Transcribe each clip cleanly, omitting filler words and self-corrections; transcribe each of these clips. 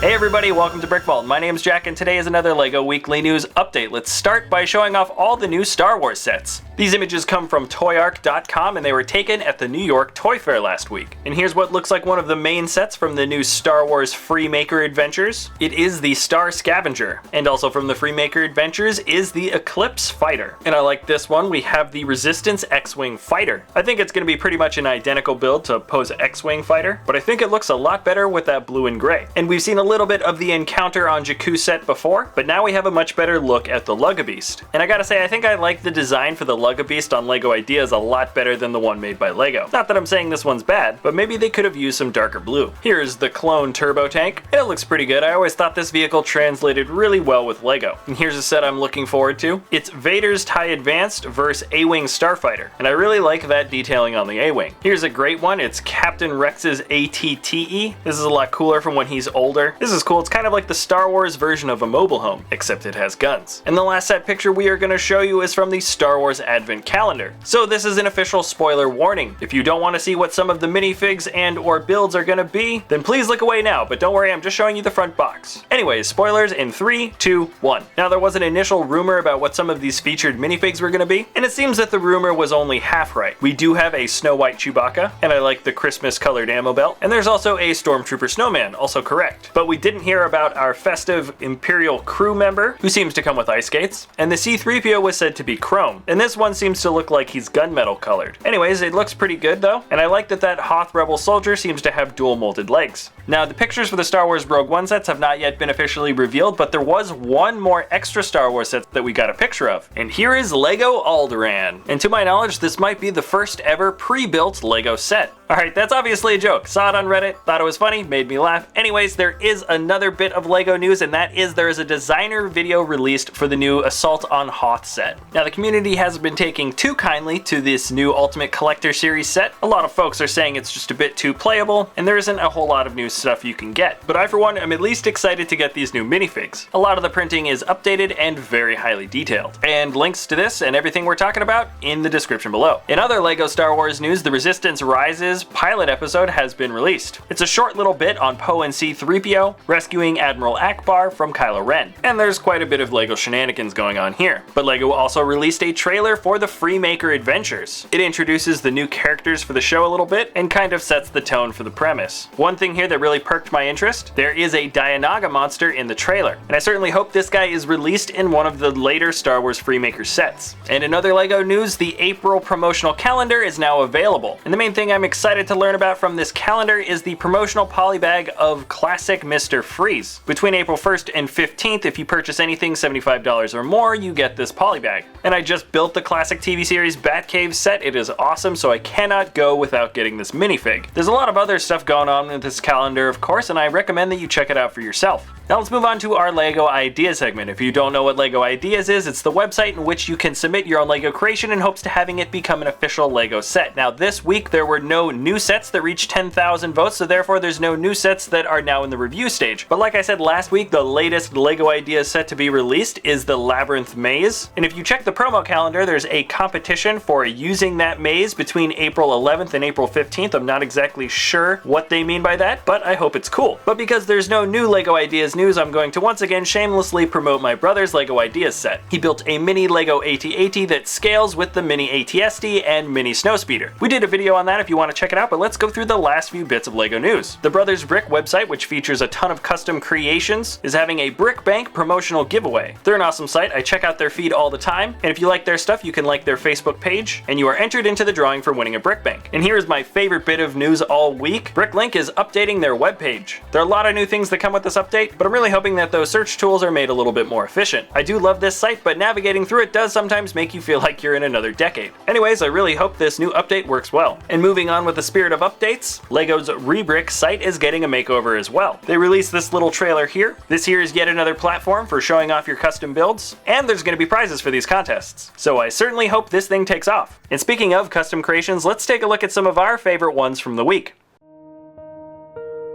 Hey everybody, welcome to BrickVault. My name's Jack and today is another LEGO Weekly News update. Let's start by showing off all the new Star Wars sets. These images come from toyark.com and they were taken at the New York Toy Fair last week. And here's what looks like one of the main sets from the new Star Wars Freemaker Adventures. It is the Star Scavenger. And also from the Freemaker Adventures is the Eclipse Fighter. And I like this one, we have the Resistance X-Wing Fighter. I think it's going to be pretty much an identical build to Poe's X-Wing Fighter, but I think it looks a lot better with that blue and gray. And we've seen a little bit of the Encounter on Jakku set before, but now we have a much better look at the Lugabeast. And I gotta say, I think I like the design for the Lugabeast on LEGO Ideas a lot better than the one made by LEGO. Not that I'm saying this one's bad, but maybe they could have used some darker blue. Here's the Clone Turbo Tank, and it looks pretty good. I always thought this vehicle translated really well with LEGO. And here's a set I'm looking forward to. It's Vader's TIE Advanced vs. A-Wing Starfighter, and I really like that detailing on the A-Wing. Here's a great one, it's Captain Rex's ATTE. This is a lot cooler from when he's older. This is cool, it's kind of like the Star Wars version of a mobile home, except it has guns. And the last set picture we are going to show you is from the Star Wars Advent Calendar. So this is an official spoiler warning. If you don't want to see what some of the minifigs and or builds are going to be, then please look away now, but don't worry, I'm just showing you the front box. Anyways, spoilers in 3, 2, 1. Now there was an initial rumor about what some of these featured minifigs were going to be, and it seems that the rumor was only half right. We do have a Snow White Chewbacca, and I like the Christmas colored ammo belt, and there's also a Stormtrooper Snowman, also correct. But we didn't hear about our festive Imperial crew member, who seems to come with ice skates, and the C-3PO was said to be chrome, and this one seems to look like he's gunmetal colored. Anyways, it looks pretty good though, and I like that Hoth Rebel Soldier seems to have dual molded legs. Now, the pictures for the Star Wars Rogue One sets have not yet been officially revealed, but there was one more extra Star Wars set that we got a picture of, and here is Lego Alderaan. And to my knowledge, this might be the first ever pre-built Lego set. Alright, that's obviously a joke. Saw it on Reddit, thought it was funny, made me laugh. Anyways, there is another bit of LEGO news, and that is there is a designer video released for the new Assault on Hoth set. Now, the community hasn't been taking too kindly to this new Ultimate Collector Series set. A lot of folks are saying it's just a bit too playable, and there isn't a whole lot of new stuff you can get. But I, for one, am at least excited to get these new minifigs. A lot of the printing is updated and very highly detailed. And links to this and everything we're talking about in the description below. In other LEGO Star Wars news, the Resistance Rises pilot episode has been released. It's a short little bit on Poe and C-3PO rescuing Admiral Akbar from Kylo Ren. And there's quite a bit of LEGO shenanigans going on here. But LEGO also released a trailer for the Freemaker Adventures. It introduces the new characters for the show a little bit and kind of sets the tone for the premise. One thing here that really perked my interest, there is a dianoga monster in the trailer. And I certainly hope this guy is released in one of the later Star Wars Freemaker sets. And in other LEGO news, the April promotional calendar is now available. And the main thing I'm excited to learn about from this calendar is the promotional polybag of classic Mr. Freeze. Between April 1st and 15th, if you purchase anything $75 or more, you get this polybag. And I just built the classic TV series Batcave set. It is awesome, so I cannot go without getting this minifig. There's a lot of other stuff going on with this calendar, of course, and I recommend that you check it out for yourself. Now let's move on to our LEGO Ideas segment. If you don't know what LEGO Ideas is, it's the website in which you can submit your own LEGO creation in hopes to having it become an official LEGO set. Now this week there were no new sets that reached 10,000 votes, so therefore there's no new sets that are now in the review stage. But like I said last week, the latest LEGO Ideas set to be released is the Labyrinth Maze. And if you check the promo calendar, there's a competition for using that maze between April 11th and April 15th. I'm not exactly sure what they mean by that, but I hope it's cool. But because there's no new LEGO Ideas news, I'm going to once again shamelessly promote my brother's LEGO Ideas set. He built a mini LEGO AT-AT that scales with the mini AT-SD and mini Snowspeeder. We did a video on that if you want to check it out, but let's go through the last few bits of LEGO news. The Brothers Brick website, which features a ton of custom creations, is having a Brick Bank promotional giveaway. They're an awesome site. I check out their feed all the time, and if you like their stuff, you can like their Facebook page, and you are entered into the drawing for winning a Brick Bank. And here is my favorite bit of news all week. Bricklink is updating their webpage. There are a lot of new things that come with this update, but I'm really hoping that those search tools are made a little bit more efficient. I do love this site, but navigating through it does sometimes make you feel like you're in another decade. Anyways, I really hope this new update works well. And moving on with the spirit of updates, LEGO's Rebrick site is getting a makeover as well. They released this little trailer here. This here is yet another platform for showing off your custom builds, and there's going to be prizes for these contests. So I certainly hope this thing takes off. And speaking of custom creations, let's take a look at some of our favorite ones from the week.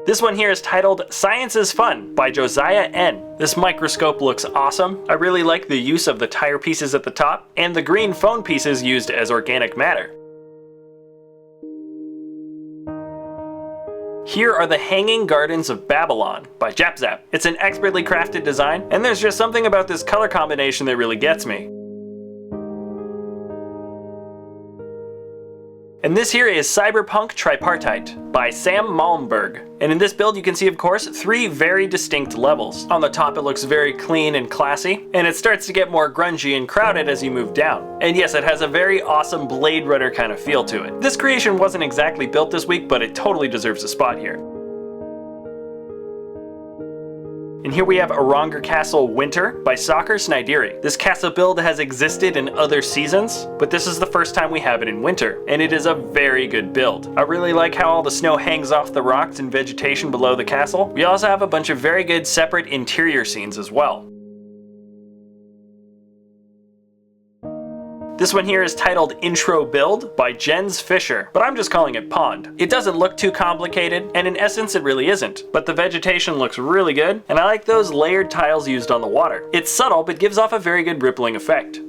This one here is titled Science is Fun by Josiah N. This microscope looks awesome. I really like the use of the tire pieces at the top and the green phone pieces used as organic matter. Here are the Hanging Gardens of Babylon by jaapxaap. It's an expertly crafted design, and there's just something about this color combination that really gets me. And this here is Cyberpunk Tripartite by Sam Malmberg. And in this build you can see, of course, 3 very distinct levels. On the top it looks very clean and classy, and it starts to get more grungy and crowded as you move down. And yes, it has a very awesome Blade Runner kind of feel to it. This creation wasn't exactly built this week, but it totally deserves a spot here. And here we have Arangr Castle Winter by SoccerSnyderi. This castle build has existed in other seasons, but this is the first time we have it in winter, and it is a very good build. I really like how all the snow hangs off the rocks and vegetation below the castle. We also have a bunch of very good separate interior scenes as well. This one here is titled Intro Build by Jens Fischer, but I'm just calling it Pond. It doesn't look too complicated, and in essence it really isn't, but the vegetation looks really good, and I like those layered tiles used on the water. It's subtle, but gives off a very good rippling effect.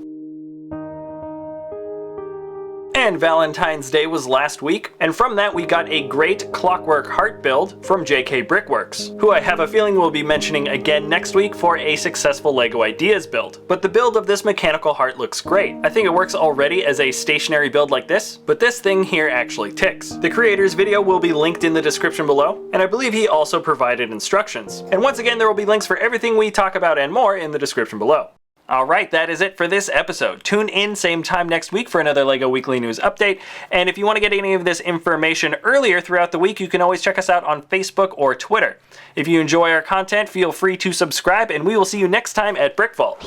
And Valentine's Day was last week, and from that we got a great Clockwork heart build from JK Brickworks, who I have a feeling we'll be mentioning again next week for a successful LEGO Ideas build. But the build of this mechanical heart looks great. I think it works already as a stationary build like this, but this thing here actually ticks. The creator's video will be linked in the description below, and I believe he also provided instructions. And once again, there will be links for everything we talk about and more in the description below. Alright, that is it for this episode. Tune in same time next week for another LEGO Weekly News update, and if you want to get any of this information earlier throughout the week, you can always check us out on Facebook or Twitter. If you enjoy our content, feel free to subscribe, and we will see you next time at BrickVault.